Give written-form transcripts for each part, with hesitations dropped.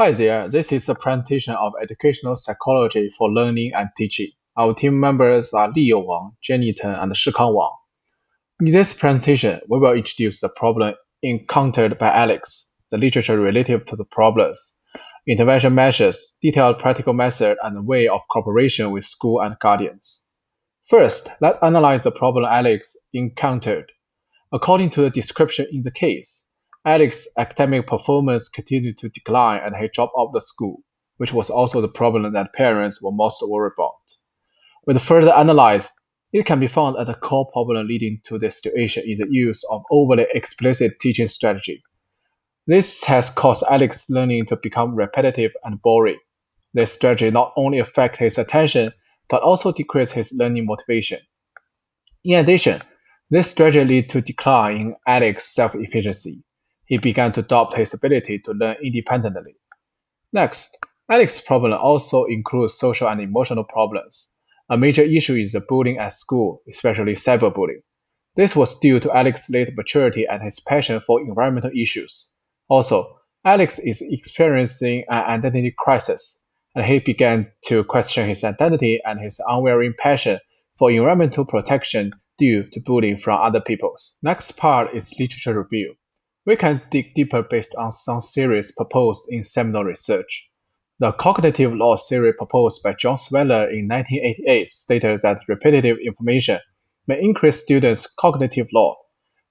Hi there, this is a presentation of educational psychology for learning and teaching. Our team members are Liu Wang, Jenny Tan, and Shikang Wang. In this presentation, we will introduce the problem encountered by Alex, the literature relative to the problems, intervention measures, detailed practical method, and way of cooperation with school and guardians. First, let's analyze the problem Alex encountered. According to the description in the case, Alex's academic performance continued to decline and he dropped out of school, which was also the problem that parents were most worried about. With further analysis, it can be found that the core problem leading to this situation is the use of overly explicit teaching strategy. This has caused Alex's learning to become repetitive and boring. This strategy not only affects his attention, but also decreases his learning motivation. In addition, this strategy led to decline in Alex's self-efficiency. He began to doubt his ability to learn independently. Next, Alex's problem also includes social and emotional problems. A major issue is the bullying at school, especially cyberbullying. This was due to Alex's late maturity and his passion for environmental issues. Also, Alex is experiencing an identity crisis, and he began to question his identity and his unwavering passion for environmental protection due to bullying from other people. Next part is literature review. We can dig deeper based on some theories proposed in seminal research. The cognitive loss theory proposed by John Sweller in 1988 stated that repetitive information may increase students' cognitive load.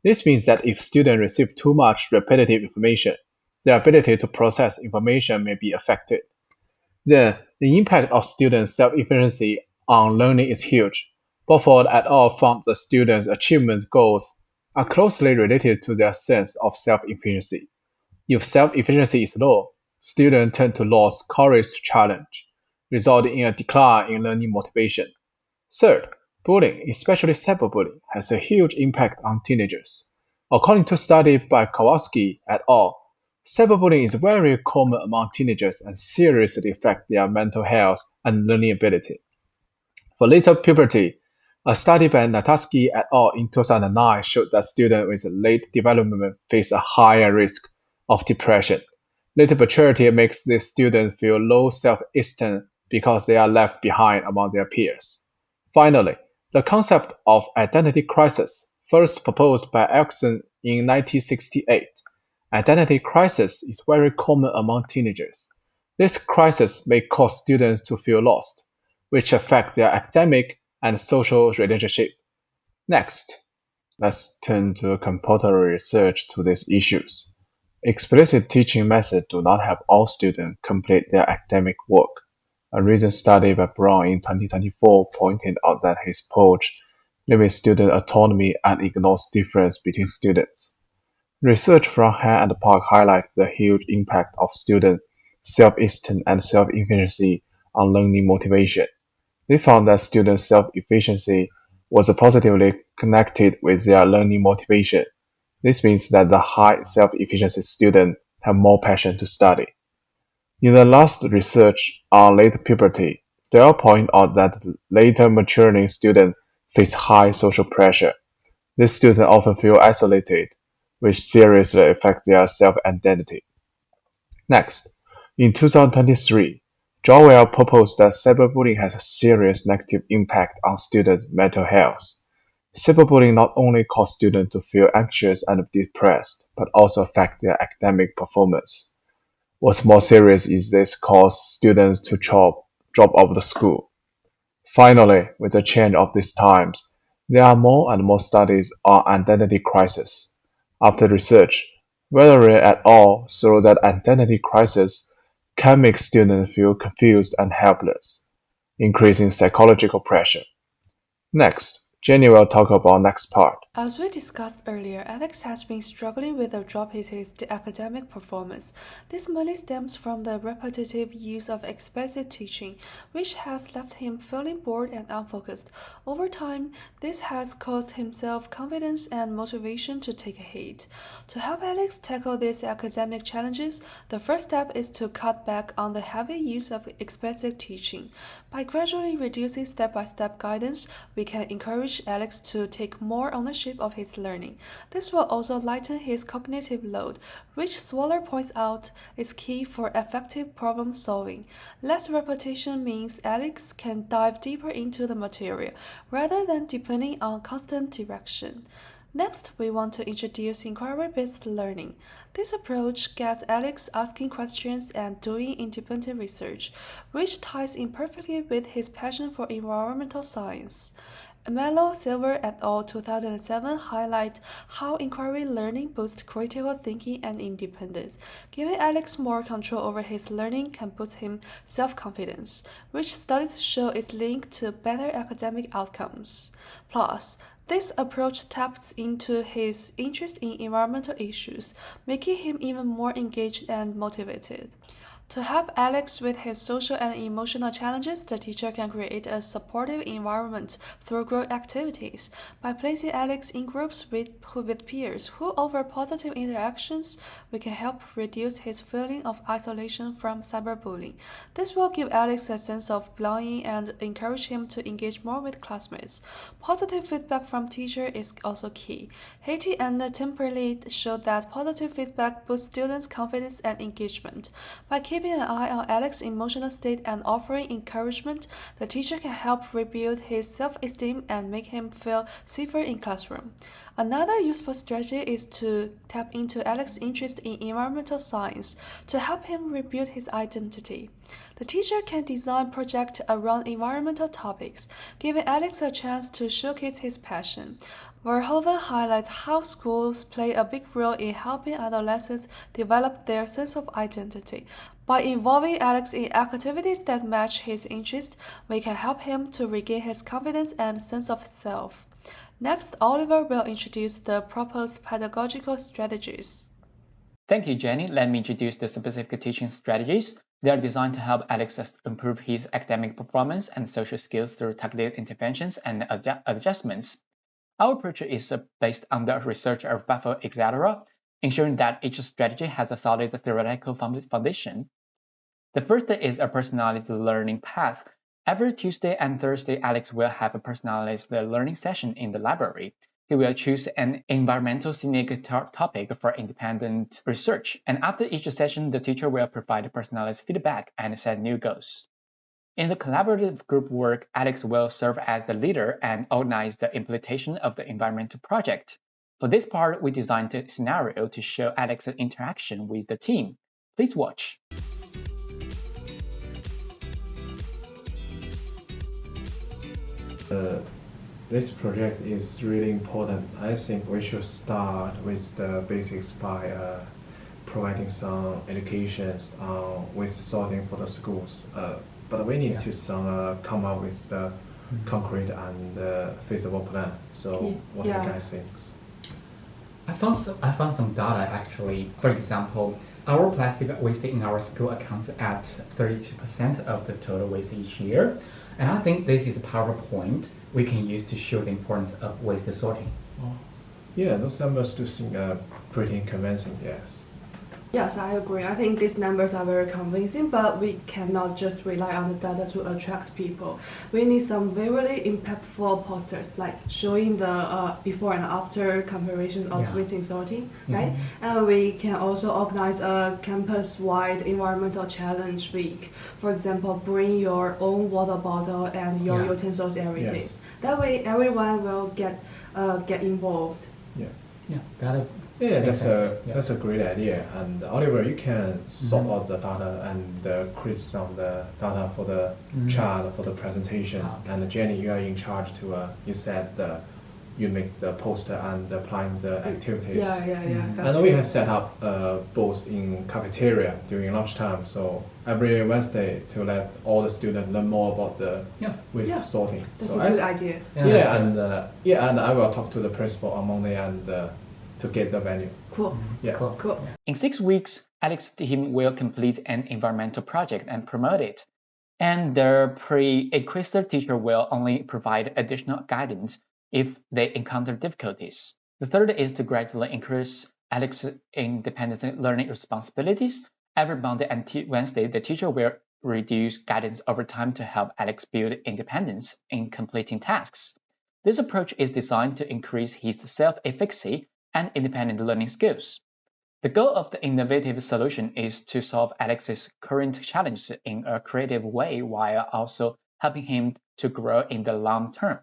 This means that if students receive too much repetitive information, their ability to process information may be affected. Then, the impact of students' self-efficiency on learning is huge. Beaufort et al. Found the students' achievement goals are closely related to their sense of self-efficiency. If self-efficiency is low, students tend to lose courage to challenge, resulting in a decline in learning motivation. Third, bullying, especially cyberbullying, has a huge impact on teenagers. According to a study by Kowalski et al., cyberbullying is very common among teenagers and seriously affects their mental health and learning ability. For later puberty, a study by Natatsky et al. In 2009 showed that students with late development face a higher risk of depression. Later maturity makes these students feel low self-esteem because they are left behind among their peers. Finally, the concept of identity crisis, first proposed by Erikson in 1968. Identity crisis is very common among teenagers. This crisis may cause students to feel lost, which affect their academic and social relationship. Next, let's turn to comparatory research to these issues. Explicit teaching methods do not help all students complete their academic work. A recent study by Brown in 2024 pointed out that his approach limits student autonomy and ignores difference between students. Research from Han and Park highlights the huge impact of student self-esteem and self-efficiency on learning motivation. They found that students' self-efficiency was positively connected with their learning motivation. This means that the high self-efficiency students have more passion to study. In the last research on late puberty, they all point out that later maturing students face high social pressure. These students often feel isolated, which seriously affects their self-identity. Next, in 2023, Joel proposed that cyberbullying has a serious negative impact on students' mental health. Cyberbullying not only causes students to feel anxious and depressed, but also affects their academic performance. What's more serious is this causes students to drop out of school. Finally, with the change of these times, there are more and more studies on identity crisis. After research, Valerie et al. Showed that identity crisis can make students feel confused and helpless, increasing psychological pressure. Next, Jenny will talk about next part. As we discussed earlier, Alex has been struggling with a drop in his academic performance. This mainly stems from the repetitive use of explicit teaching, which has left him feeling bored and unfocused. Over time, this has caused him self-confidence and motivation to take a hit. To help Alex tackle these academic challenges, the first step is to cut back on the heavy use of explicit teaching. By gradually reducing step-by-step guidance, we can encourage Alex to take more ownership ownership of his learning. This will also lighten his cognitive load, which Swaller points out is key for effective problem solving. Less repetition means Alex can dive deeper into the material rather than depending on constant direction. Next, we want to introduce inquiry-based learning. This approach gets Alex asking questions and doing independent research, which ties in perfectly with his passion for environmental science. Mello, Silver et al. 2007 highlight how inquiry learning boosts critical thinking and independence. Giving Alex more control over his learning can boost him self-confidence, which studies show is linked to better academic outcomes. Plus, this approach taps into his interest in environmental issues, making him even more engaged and motivated. To help Alex with his social and emotional challenges, the teacher can create a supportive environment through group activities. By placing Alex in groups with peers who offer positive interactions, we can help reduce his feeling of isolation from cyberbullying. This will give Alex a sense of belonging and encourage him to engage more with classmates. Positive feedback from teacher is also key. Haiti and Timperley showed that positive feedback boosts students' confidence and engagement. By keeping an eye on Alex's emotional state and offering encouragement, the teacher can help rebuild his self-esteem and make him feel safer in classroom. Another useful strategy is to tap into Alex's interest in environmental science to help him rebuild his identity. The teacher can design projects around environmental topics, giving Alex a chance to showcase his passion. Verhoeven highlights how schools play a big role in helping adolescents develop their sense of identity. By involving Alex in activities that match his interests, we can help him to regain his confidence and sense of self. Next, Oliver will introduce the proposed pedagogical strategies. Thank you, Jenny. Let me introduce the specific teaching strategies. They are designed to help Alex improve his academic performance and social skills through targeted interventions and adjustments. Our approach is based on the research of Buffalo, etc., ensuring that each strategy has a solid theoretical foundation. The first is a personalized learning path. Every Tuesday and Thursday, Alex will have a personalized learning session in the library. He will choose an environmental scenic topic for independent research, and after each session, the teacher will provide personalized feedback and set new goals. In the collaborative group work, Alex will serve as the leader and organize the implementation of the environmental project. For this part, we designed a scenario to show Alex's interaction with the team. Please watch. This project is really important. I think we should start with the basics by providing some education with sorting for the schools. But we need to come up with the concrete and feasible plan. So what do you guys think? I found some data actually. For example, our plastic waste in our school accounts at 32% of the total waste each year. And I think this is a PowerPoint we can use to show the importance of waste sorting. Yeah, those numbers do seem pretty convincing, yes. Yes, I agree. I think these numbers are very convincing, but we cannot just rely on the data to attract people. We need some very impactful posters, like showing the before and after comparison of waste and sorting, right? And we can also organize a campus-wide environmental challenge week. For example, bring your own water bottle and your utensils every day. That way, everyone will get involved. That's a great idea. And Oliver, you can sort out the data and create some of the data for the chart for the presentation. And Jenny, you are in charge to you said you make the poster and applying the activities. And we have set up both in cafeteria during lunchtime. So every Wednesday to let all the students learn more about the waste sorting. That's a good idea. And I will talk to the principal on Monday and to get the venue. Cool. In 6 weeks, Alex's team will complete an environmental project and promote it. And the pre-equister teacher will only provide additional guidance if they encounter difficulties. The third is to gradually increase Alex's independent learning responsibilities. Every Monday and Wednesday, the teacher will reduce guidance over time to help Alex build independence in completing tasks. This approach is designed to increase his self-efficacy and independent learning skills. The goal of the innovative solution is to solve Alex's current challenges in a creative way while also helping him to grow in the long term.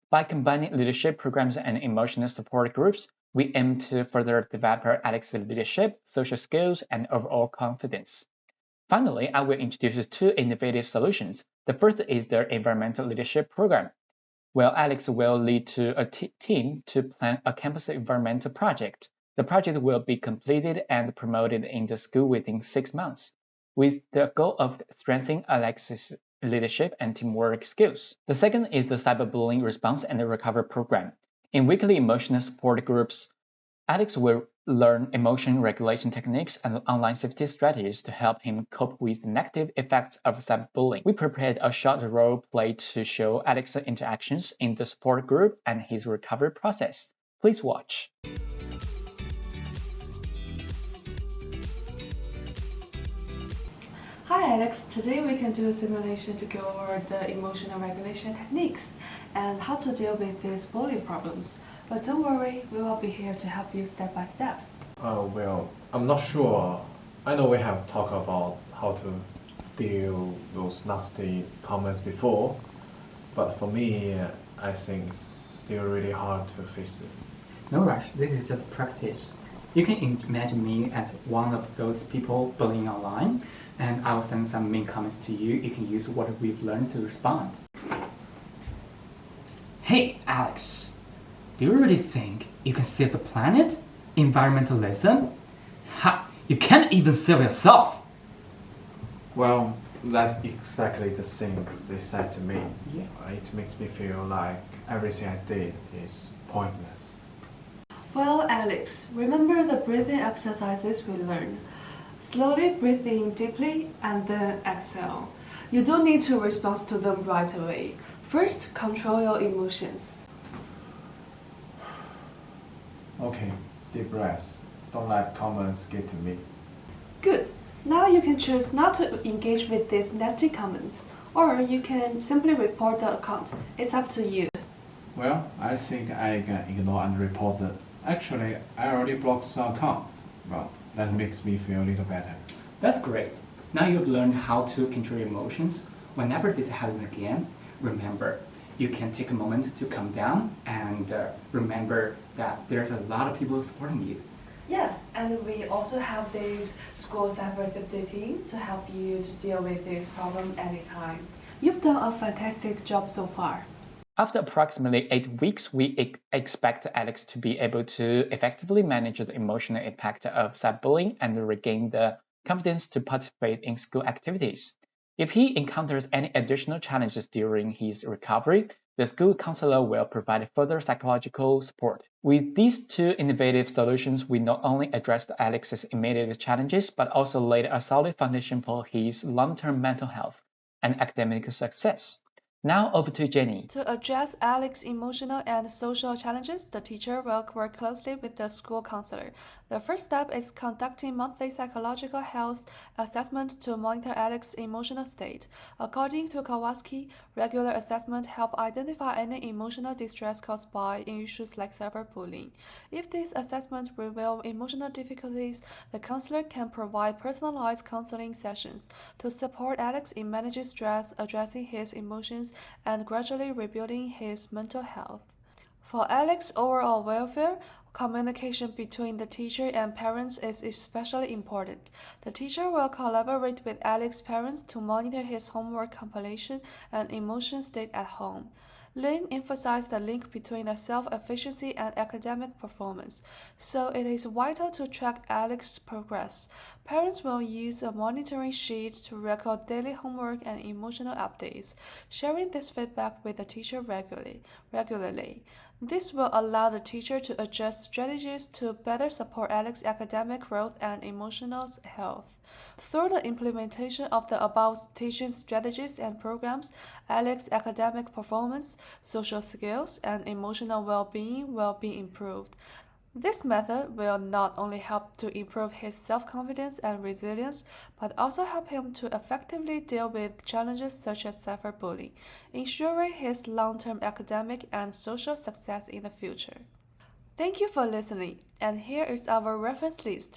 By combining leadership programs and emotional support groups, we aim to further develop Alex's leadership, social skills, and overall confidence. Finally, I will introduce two innovative solutions. The first is the environmental leadership program, where Alex will lead to a team to plan a campus environmental project. The project will be completed and promoted in the school within 6 months, with the goal of strengthening Alex's leadership and teamwork skills. The second is the cyberbullying response and recovery program. In weekly emotional support groups, Alex will learn emotion regulation techniques and online safety strategies to help him cope with the negative effects of cyberbullying. We prepared a short role play to show Alex's interactions in the support group and his recovery process. Please watch. Hi Alex, today we can do a simulation to go over the emotional regulation techniques and how to deal with these bullying problems. But don't worry, we will be here to help you step by step. Well, I'm not sure. I know we have talked about how to deal those nasty comments before, but for me, I think it's still really hard to face it. No rush, this is just practice. You can imagine me as one of those people bullying online, and I'll send some mean comments to you. You can use what we've learned to respond. Hey, Alex, do you really think you can save the planet? Environmentalism? Ha! You can't even save yourself! Well, that's exactly the things they said to me. Yeah. It makes me feel like everything I did is pointless. Well, Alex, remember the breathing exercises we learned. Slowly breathe in deeply and then exhale. You don't need to respond to them right away. First, control your emotions. Okay, deep breaths. Don't let comments get to me. Good. Now you can choose not to engage with these nasty comments, or you can simply report the account. It's up to you. Well, I think I can ignore and report it. Actually, I already blocked some accounts. Well, that makes me feel a little better. That's great. Now you've learned how to control your emotions. Whenever this happens again, remember, you can take a moment to calm down and remember that there's a lot of people supporting you. Yes, and we also have this school cyber safety team to help you to deal with this problem anytime. You've done a fantastic job so far. After approximately 8 weeks, we expect Alex to be able to effectively manage the emotional impact of cyberbullying and regain the confidence to participate in school activities. If he encounters any additional challenges during his recovery, the school counselor will provide further psychological support. With these two innovative solutions, we not only addressed Alex's immediate challenges, but also laid a solid foundation for his long-term mental health and academic success. Now over to Jenny. To address Alex's emotional and social challenges, the teacher will work closely with the school counselor. The first step is conducting monthly psychological health assessment to monitor Alex's emotional state. According to Kowalski, regular assessment help identify any emotional distress caused by issues like cyberbullying. If this assessment reveals emotional difficulties, the counselor can provide personalized counseling sessions to support Alex in managing stress, addressing his emotions, and gradually rebuilding his mental health. For Alex's overall welfare, communication between the teacher and parents is especially important. The teacher will collaborate with Alex's parents to monitor his homework completion and emotion state at home. Lin emphasized the link between the self-efficiency and academic performance, so it is vital to track Alex's progress. Parents will use a monitoring sheet to record daily homework and emotional updates, sharing this feedback with the teacher regularly. This will allow the teacher to adjust strategies to better support Alex's academic growth and emotional health. Through the implementation of the above teaching strategies and programs, Alex's academic performance, social skills, and emotional well-being will be improved. This method will not only help to improve his self-confidence and resilience, but also help him to effectively deal with challenges such as cyberbullying, ensuring his long-term academic and social success in the future. Thank you for listening, and here is our reference list.